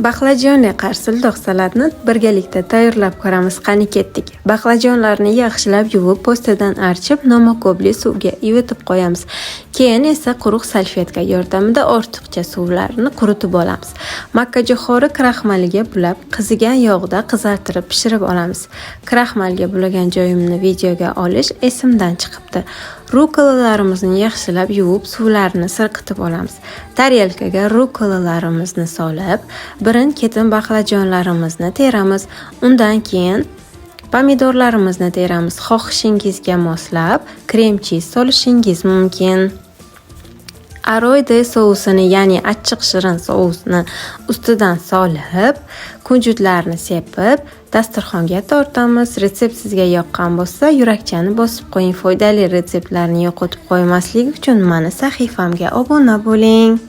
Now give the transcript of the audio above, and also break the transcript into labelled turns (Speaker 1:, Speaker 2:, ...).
Speaker 1: Baqlajonli qarsildoq salatni birgalikda tayyorlab ko'ramiz. Qani ketdik. Baqlajonlarni yaxshilab yuvib, po'stidan archib, nomakobli suvga ivitib qo'yamiz. Keyin esa quruq salfetka yordamida ortiqcha suvlarni quritib olamiz. Makkajo'xori kraxmaliga bulab, qizigan yog'da qizartirib pishirib olamiz. Kraxmalga bulagan joyimni videoga olish esimdan chiqibdi. Rukolalarimizni yaxshilab yuvib, suvlarini sirqitib olamiz. Taryalkaga rukolalarimizni solib, birin-ketin baqlajonlarimizni teramiz. Undan keyin pomidorlarimizni teramiz. Xohishingizga moslab krem chiz solishingiz mumkin. Aroyde sousini, ya'ni achchiq shirin sousni ustidan solib, kunjutlarni sepib, dasturxonga tortamiz. Retsept sizga yoqqan bo'lsa, yurakchani bosib qo'ying. Foydali retseptlarni yo'qotib qo'ymaslik uchun mani sahifamga obuna bo'ling.